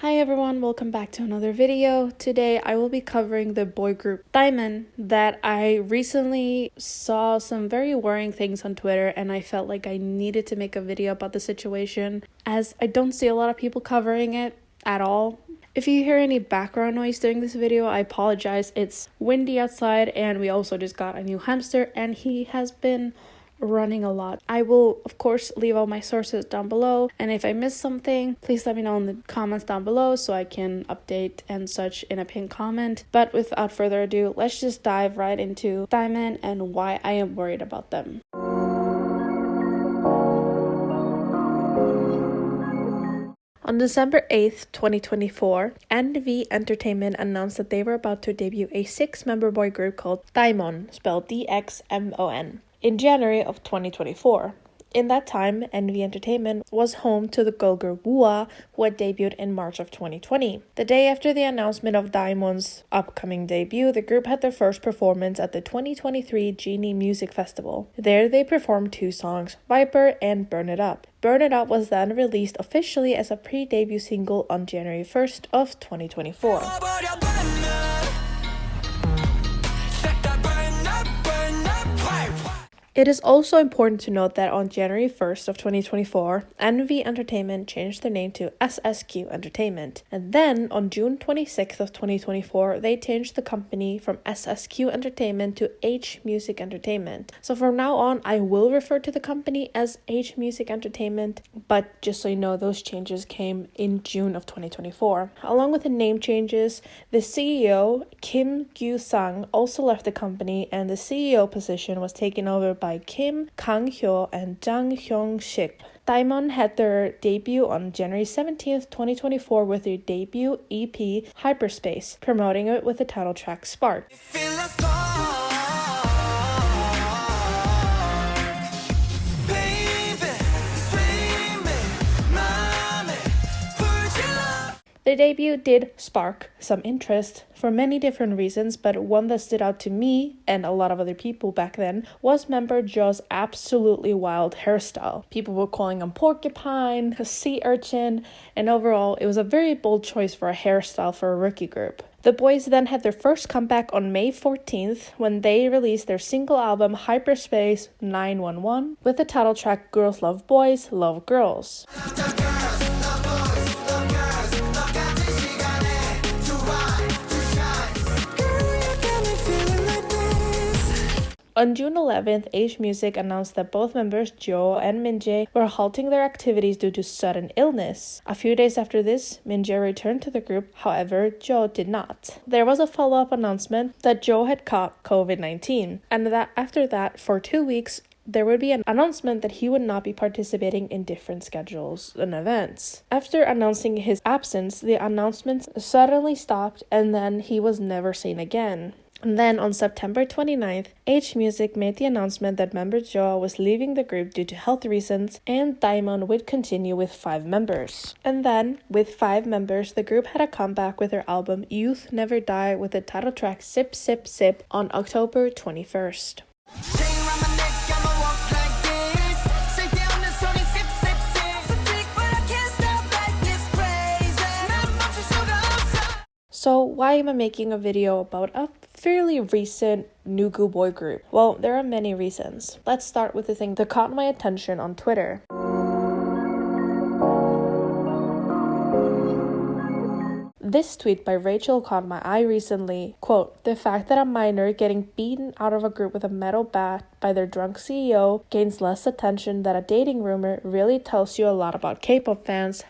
Hi everyone, welcome back to another video. Today I will be covering the boy group DXMON that I recently saw some very worrying things on Twitter and I felt like I needed to make a video about the situation as I don't see a lot of people covering it at all. If you hear any background noise during this video, I apologize. It's windy outside and we also just got a new hamster and he has been running a lot. I will of course leave all my sources down below, and if I miss something, please let me know in the comments down below so I can update and such in a pinned comment. But without further ado, let's just dive right into DXMON and why I am worried about them. On December 8th, 2024, NV Entertainment announced that they were about to debut a 6-member boy group called DXMON, spelled DXMON, in January of 2024. In that time, NV Entertainment was home to the girl group WOA, who had debuted in March of 2020. The day after the announcement of DXMON's upcoming debut, the group had their first performance at the 2023 SHINee Music Festival. There they performed 2 songs, Viper and Burn It Up. Burn It Up was then released officially as a pre-debut single on January 1st of 2024. It is also important to note that on January 1st of 2024, NV Entertainment changed their name to SSQ Entertainment. And then on June 26th of 2024, they changed the company from SSQ Entertainment to H Music Entertainment. So from now on, I will refer to the company as H Music Entertainment, but just so you know, those changes came in June of 2024. Along with the name changes, the CEO, Kim Gyu-sang, also left the company, and the CEO position was taken over by Kim Kang-hyo and Jang Hyung-sik. DXMON had their debut on January 17th, 2024 with their debut EP, Hyperspace, promoting it with the title track Spark. The debut did spark some interest for many different reasons, but one that stood out to me and a lot of other people back then was member Jo's absolutely wild hairstyle. People were calling him porcupine, a sea urchin, and overall it was a very bold choice for a hairstyle for a rookie group. The boys then had their first comeback on May 14th when they released their single album Hyperspace 911 with the title track Girls Love Boys, Love Girls. On June 11th, H Music announced that both members, Jo and Minjae, were halting their activities due to sudden illness. A few days after this, Minjae returned to the group, however, Jo did not. There was a follow-up announcement that Jo had caught COVID-19, and that after that, for 2 weeks, there would be an announcement that he would not be participating in different schedules and events. After announcing his absence, the announcements suddenly stopped, and then he was never seen again. And then on September 29th, H Music made the announcement that member Jo was leaving the group due to health reasons and DXMON would continue with 5 members. And then, with 5 members, the group had a comeback with their album Youth Never Die with the title track Sip Sip Sip on October 21st. So why am I making a video about a fairly recent Nugu boy group? Well, there are many reasons. Let's start with the thing that caught my attention on Twitter. This tweet by Rachel caught my eye recently. Quote, "The fact that a minor getting beaten out of a group with a metal bat by their drunk CEO gains less attention than a dating rumor really tells you a lot about K-pop fans.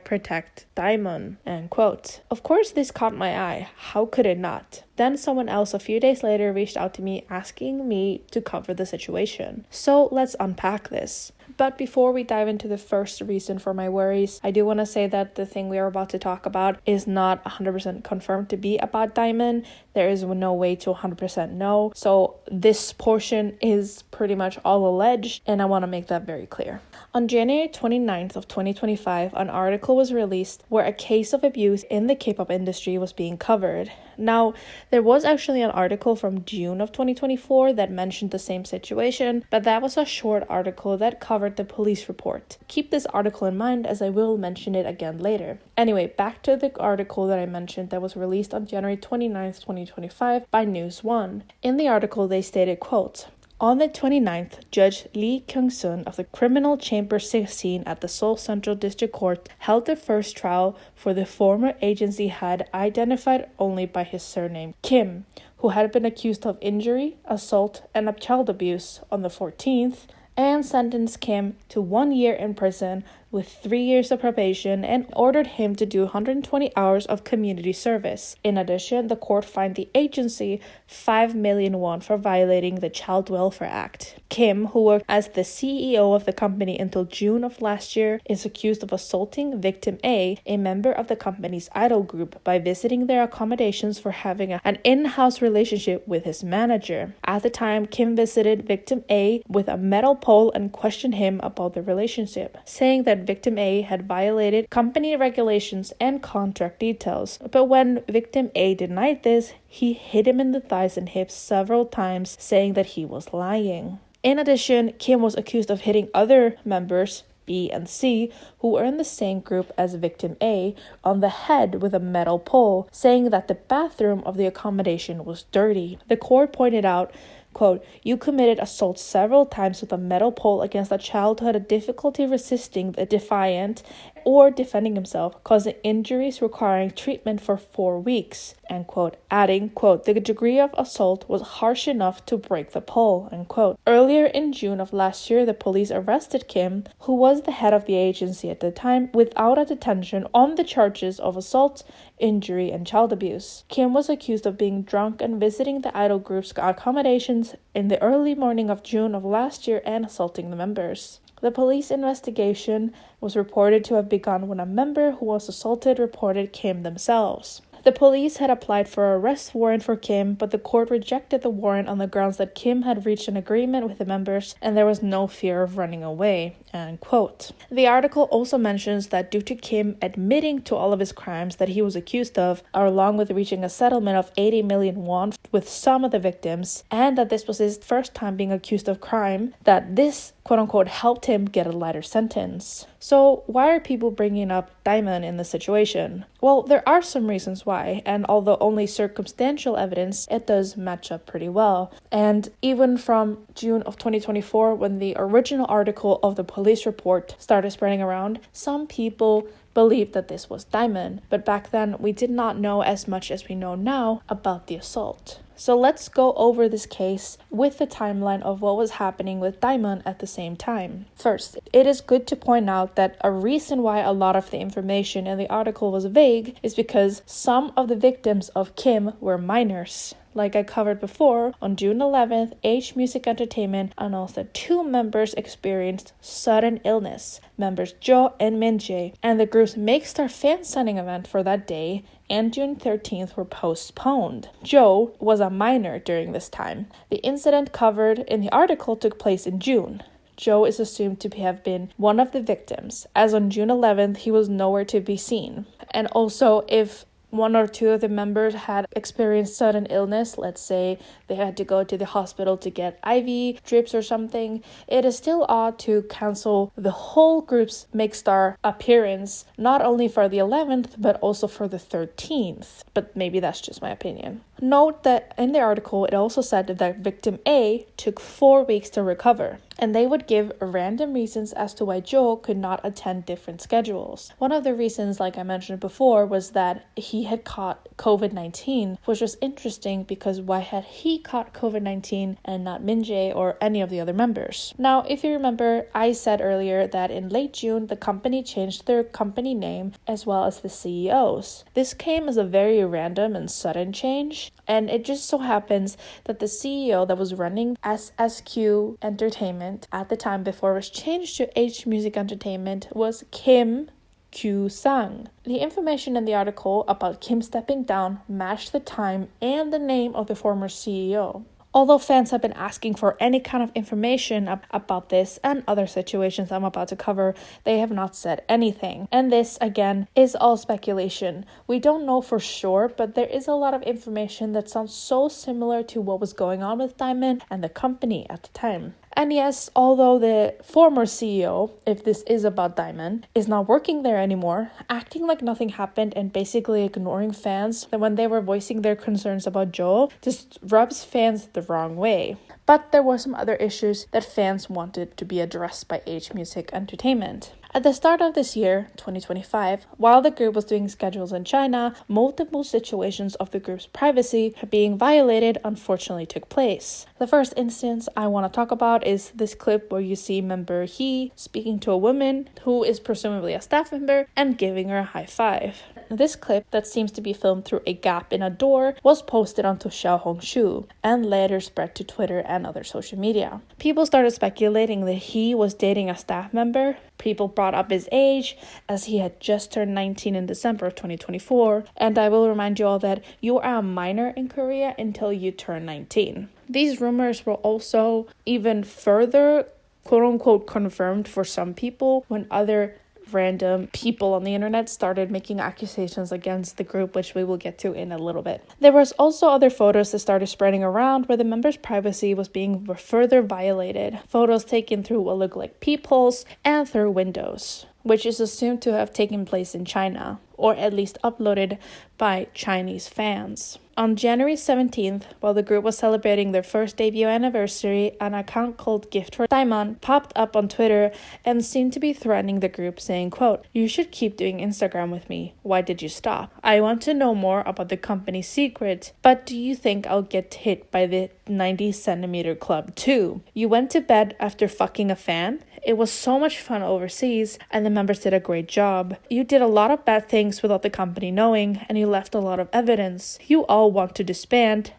#protect DXMON." End quote. Of course this caught my eye. How could it not? Then someone else a few days later reached out to me asking me to cover the situation. So let's unpack this. But before we dive into the first reason for my worries, I do want to say that the thing we are about to talk about is not 100% confirmed to be about DXMON. There is no way to 100% know. So this portion is pretty much all alleged, and I want to make that very clear. On January 29th of 2025, an article was released where a case of abuse in the K-pop industry was being covered. Now, there was actually an article from June of 2024 that mentioned the same situation, but that was a short article that covered the police report. Keep this article in mind as I will mention it again later. Anyway, back to the article that I mentioned that was released on January 29th, 2025 by News One. In the article, they stated, quote, "On the 29th, Judge Lee Kyung-sun of the Criminal Chamber 16 at the Seoul Central District Court held the first trial for the former agency head identified only by his surname, Kim, who had been accused of injury, assault, and child abuse on the 14th, and sentenced Kim to 1 year in prison with 3 years of probation and ordered him to do 120 hours of community service. In addition, the court fined the agency 5 million won for violating the Child Welfare Act. Kim, who worked as the CEO of the company until June of last year, is accused of assaulting victim A member of the company's idol group, by visiting their accommodations for having an in-house relationship with his manager. At the time, Kim visited victim A with a metal pole and questioned him about the relationship, saying that victim A had violated company regulations and contract details. But when victim A denied this, he hit him in the thighs and hips several times, saying that he was lying. In addition, Kim was accused of hitting other members, B and C, who were in the same group as victim A, on the head with a metal pole, saying that the bathroom of the accommodation was dirty. The court pointed out, quote, "You committed assault several times with a metal pole against a child who had a difficulty resisting the defiant or defending himself, causing injuries requiring treatment for 4 weeks," end quote, adding, quote, "The degree of assault was harsh enough to break the pole," end quote. Earlier in June of last year, the police arrested Kim, who was the head of the agency at the time, without a detention on the charges of assault, injury, and child abuse. Kim was accused of being drunk and visiting the idol group's accommodations in the early morning of June of last year and assaulting the members. The police investigation was reported to have begun when a member who was assaulted reported Kim themselves. The police had applied for an arrest warrant for Kim, but the court rejected the warrant on the grounds that Kim had reached an agreement with the members and there was no fear of running away, end quote. The article also mentions that due to Kim admitting to all of his crimes that he was accused of, along with reaching a settlement of 80 million won with some of the victims, and that this was his first time being accused of crime, that this quote-unquote helped him get a lighter sentence. So why are people bringing up DXMON in this situation? Well, there are some reasons why, and although only circumstantial evidence, it does match up pretty well. And even from June of 2024, when the original article of the police report started spreading around, some people believed that this was DXMON, but back then we did not know as much as we know now about the assault. So let's go over this case with the timeline of what was happening with DXMON at the same time. First, it is good to point out that a reason why a lot of the information in the article was vague is because some of the victims of Kim were minors. Like I covered before, on June 11th, H Music Entertainment announced that 2 members experienced sudden illness, members Jo and Min-jae, and the group's Make Star fan signing event for that day and June 13th were postponed. Jo was a minor during this time. The incident covered in the article took place in June. Jo is assumed to have been one of the victims, as on June 11th he was nowhere to be seen. And also, if 1 or 2 of the members had experienced sudden illness, let's say they had to go to the hospital to get IV drips or something, it is still odd to cancel the whole group's Make Star appearance, not only for the 11th, but also for the 13th. But maybe that's just my opinion. Note that in the article, it also said that victim A took 4 weeks to recover, and they would give random reasons as to why Jo could not attend different schedules. One of the reasons, like I mentioned before, was that he had caught COVID-19, which was interesting because why had he caught COVID-19 and not Min-jae or any of the other members? Now, if you remember, I said earlier that in late June, the company changed their company name as well as the CEOs. This came as a very random and sudden change, and it just so happens that the CEO that was running SSQ Entertainment at the time before it was changed to H Music Entertainment was Kim Kyu-sang. The information in the article about Kim stepping down matched the time and the name of the former CEO. Although fans have been asking for any kind of information about this and other situations I'm about to cover, they have not said anything. And this, again, is all speculation. We don't know for sure, but there is a lot of information that sounds so similar to what was going on with Diamond and the company at the time. And yes, although the former CEO, if this is about Diamond, is not working there anymore, acting like nothing happened and basically ignoring fans when they were voicing their concerns about Joe just rubs fans the wrong way. But there were some other issues that fans wanted to be addressed by H Music Entertainment. At the start of this year, 2025, while the group was doing schedules in China, multiple situations of the group's privacy being violated unfortunately took place. The first instance I want to talk about is this clip where you see member He speaking to a woman who is presumably a staff member and giving her a high five. This clip, that seems to be filmed through a gap in a door, was posted onto Xiaohongshu and later spread to Twitter and other social media. People started speculating that he was dating a staff member. People brought up his age, as he had just turned 19 in December of 2024, and I will remind you all that you are a minor in Korea until you turn 19. These rumors were also even further, quote-unquote, confirmed for some people when other random people on the internet started making accusations against the group, which we will get to in a little bit. There was also other photos that started spreading around where the members' privacy was being further violated. Photos taken through what looked like peepholes and through windows, which is assumed to have taken place in China, or at least uploaded by Chinese fans. On January 17th, while the group was celebrating their first debut anniversary, an account called Gift for Diamond popped up on Twitter and seemed to be threatening the group, saying, quote, "You should keep doing Instagram with me. Why did you stop? I want to know more about the company's secret, but do you think I'll get hit by the 90cm club too? You went to bed after fucking a fan? It was so much fun overseas, and the members did a great job. You did a lot of bad things without the company knowing, and you left a lot of evidence. You all want to disband.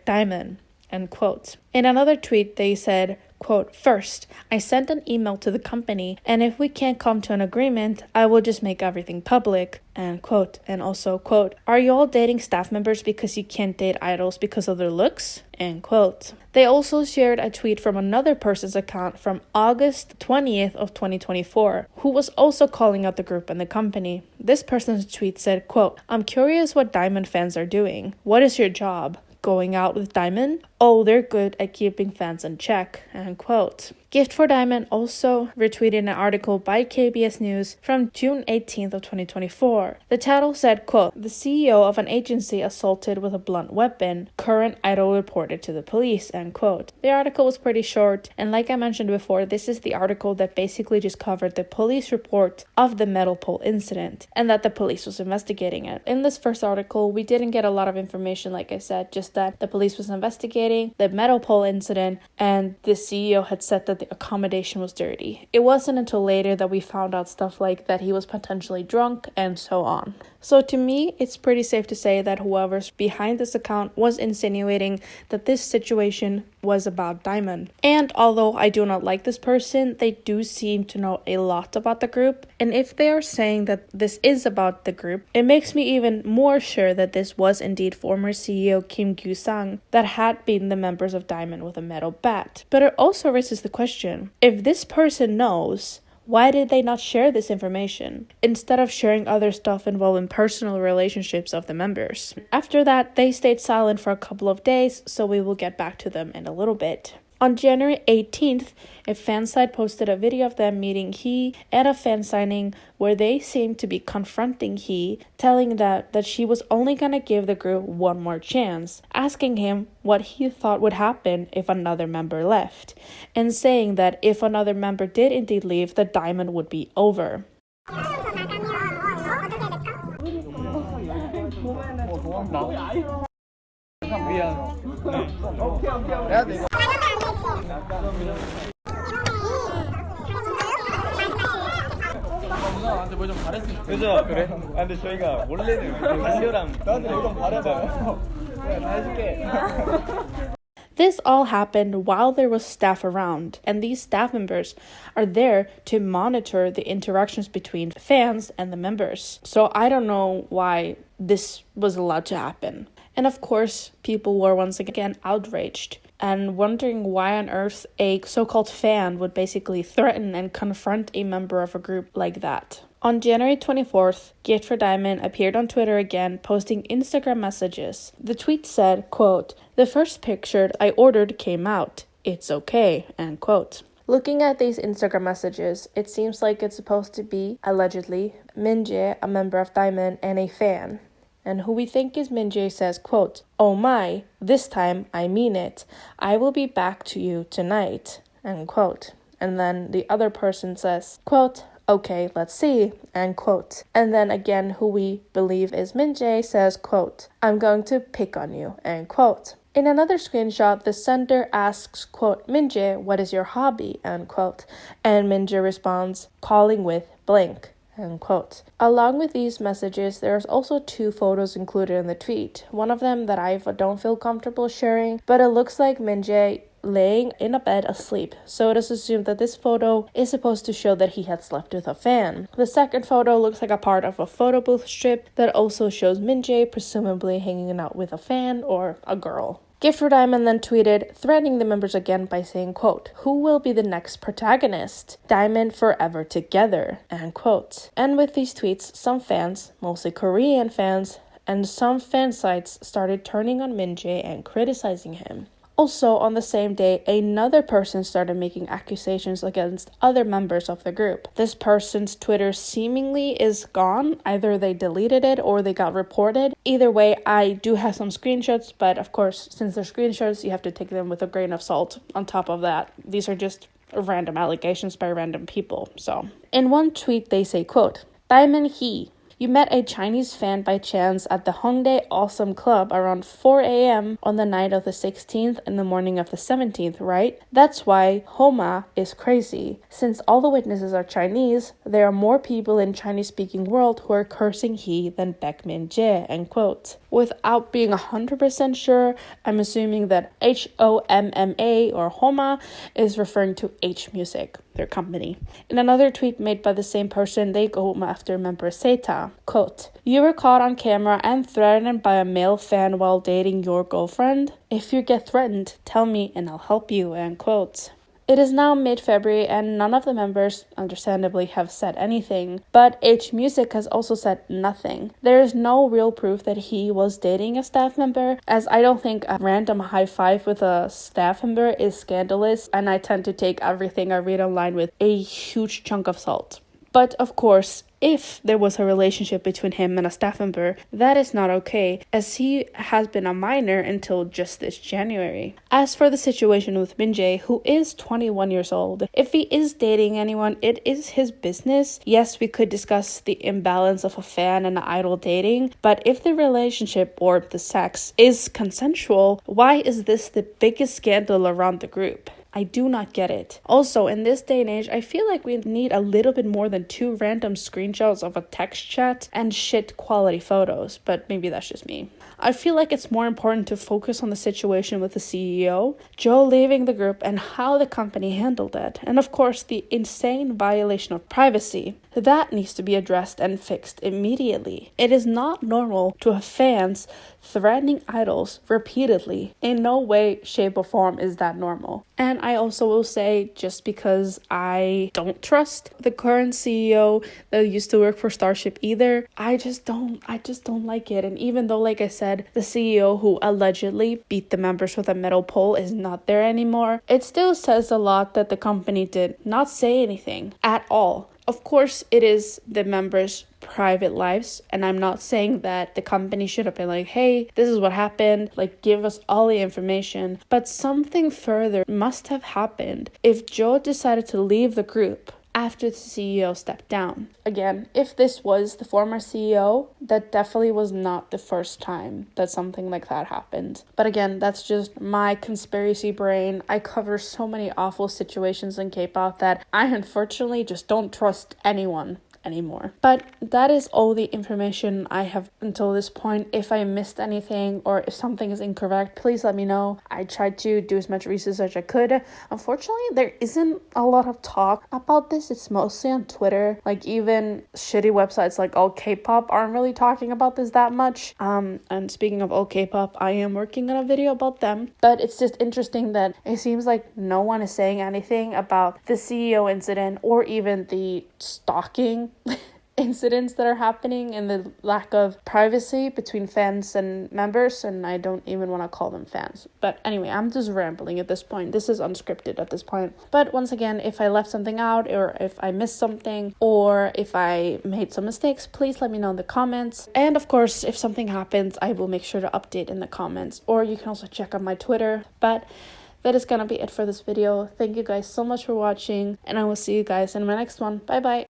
#Diamond." End quote. In another tweet, they said, quote, "First, I sent an email to the company, and if we can't come to an agreement, I will just make everything public." End quote. And also, quote, "Are you all dating staff members because you can't date idols because of their looks?" End quote. They also shared a tweet from another person's account from August 20th of 2024, who was also calling out the group and the company. This person's tweet said, quote, "I'm curious what Diamond fans are doing. What is your job? Going out with Diamond? Oh, they're good at keeping fans in check." End quote. Gift for Diamond also retweeted an article by KBS News from June 18th of 2024. The title said, quote, "The CEO of an agency assaulted with a blunt weapon. Current idol reported to the police." End quote. The article was pretty short, and like I mentioned before, this is the article that basically just covered the police report of the metal pole incident and that the police was investigating it. In this first article, we didn't get a lot of information, like I said, just that the police was investigating the metal pole incident and the CEO had said that the accommodation was dirty. It wasn't until later that we found out stuff like that he was potentially drunk and so on. So to me, it's pretty safe to say that whoever's behind this account was insinuating that this situation was about Diamond. And although I do not like this person, they do seem to know a lot about the group. And if they are saying that this is about the group, it makes me even more sure that this was indeed former CEO Kim Gyu-sang that had beaten the members of Diamond with a metal bat. But it also raises the question, if this person knows, why did they not share this information instead of sharing other stuff involving personal relationships of the members? After that, they stayed silent for a couple of days, so we will get back to them in a little bit. On January 18th, a fan site posted a video of them meeting He at a fan signing where they seemed to be confronting He, telling that she was only going to give the group one more chance, asking him what he thought would happen if another member left, and saying that if another member did indeed leave, the Diamond would be over. 나한테 뭐 좀 잘했으면 좋겠어. 그죠? 그래? 아 근데 저희가 원래는 달려랑 나한테 뭐 좀 잘해봐요. 다 해줄게. This all happened while there was staff around, and these staff members are there to monitor the interactions between fans and the members. So I don't know why this was allowed to happen. And of course, people were once again outraged and wondering why on earth a so-called fan would basically threaten and confront a member of a group like that. On January 24th, Gift for Diamond appeared on Twitter again, posting Instagram messages. The tweet said, quote, "The first picture I ordered came out. It's okay," end quote. Looking at these Instagram messages, it seems like it's supposed to be, allegedly, Minjae, a member of Diamond, and a fan. And who we think is Minjae says, quote, "Oh my, this time I mean it. I will be back to you tonight," end quote. And then the other person says, quote, "Okay, let's see," end quote. And then again, who we believe is Minjae says, quote, "I'm going to pick on you," end quote. In another screenshot, the sender asks, quote, "Minjae, what is your hobby?" end quote. And Minjae responds, "Calling with blank," end quote. Along with these messages, there's also 2 photos included in the tweet. One of them that I don't feel comfortable sharing, but it looks like Minjae laying in a bed asleep, so it is assumed that this photo is supposed to show that he had slept with a fan. The second photo looks like a part of a photo booth strip that also shows Minjae presumably hanging out with a fan or a girl. Gift for Diamond then tweeted, threatening the members again by saying, quote, "Who will be the next protagonist? Diamond forever together," end quote. And with these tweets, some fans, mostly Korean fans, and some fan sites started turning on Minjae and criticizing him. Also, on the same day, another person started making accusations against other members of the group. This person's Twitter seemingly is gone. Either they deleted it or they got reported. Either way, I do have some screenshots, but of course, since they're screenshots, you have to take them with a grain of salt. On top of that, these are just random allegations by random people. So, in one tweet, they say, quote, "Diamond Hee, you met a Chinese fan by chance at the Hongdae Awesome Club around 4 a.m. on the night of the 16th and the morning of the 17th, right? That's why Homa is crazy. Since all the witnesses are Chinese, there are more people in Chinese-speaking world who are cursing he than Baek Min-jae," end quote. Without being 100% sure, I'm assuming that HOMMA or Homa is referring to H Music, their company. In another tweet made by the same person, they go after member Seita. Quote, "You were caught on camera and threatened by a male fan while dating your girlfriend? If you get threatened, tell me and I'll help you," end quote. It is now mid-February and none of the members, understandably, have said anything, but H Music has also said nothing. There is no real proof that he was dating a staff member, as I don't think a random high five with a staff member is scandalous, and I tend to take everything I read online with a huge chunk of salt. But of course, if there was a relationship between him and a staff member, that is not okay, as he has been a minor until just this January. As for the situation with Minjae, who is 21 years old, if he is dating anyone, it is his business. Yes, we could discuss the imbalance of a fan and an idol dating, but if the relationship or the sex is consensual, why is this the biggest scandal around the group? I do not get it. Also, in this day and age, I feel like we need a little bit more than 2 random screenshots of a text chat and shit quality photos, but maybe that's just me. I feel like it's more important to focus on the situation with the CEO, Joe leaving the group, and how the company handled it. And of course, the insane violation of privacy. That needs to be addressed and fixed immediately. It is not normal to have fans threatening idols repeatedly. In no way, shape, or form is that normal. And I also will say, just because I don't trust the current CEO that used to work for Starship either, I just don't like it. And even though, like I said, the CEO who allegedly beat the members with a metal pole is not there anymore, it still says a lot that the company did not say anything at all. Of course, it is the members' private lives, and I'm not saying that the company should have been like, hey, this is what happened, like, give us all the information, but something further must have happened if Joe decided to leave the group after the CEO stepped down. Again, if this was the former CEO, that definitely was not the first time that something like that happened. But again, that's just my conspiracy brain. I cover so many awful situations in K-pop that I unfortunately just don't trust anyone anymore. But that is all the information I have until this point. If I missed anything or if something is incorrect, please let me know. I tried to do as much research as I could. Unfortunately, there isn't a lot of talk about this. It's mostly on Twitter. Like, even shitty websites like All K-Pop aren't really talking about this that much. And speaking of All K-Pop, I am working on a video about them. But it's just interesting that it seems like no one is saying anything about the CEO incident or even the stalking incidents that are happening and the lack of privacy between fans and members, and I don't even want to call them fans. But anyway, I'm just rambling at this point. This is unscripted at this point. But once again, if I left something out or if I missed something or if I made some mistakes, please let me know in the comments. And of course, if something happens, I will make sure to update in the comments, or you can also check out my Twitter. But that is gonna be it for this video. Thank you guys so much for watching, and I will see you guys in my next one. Bye bye.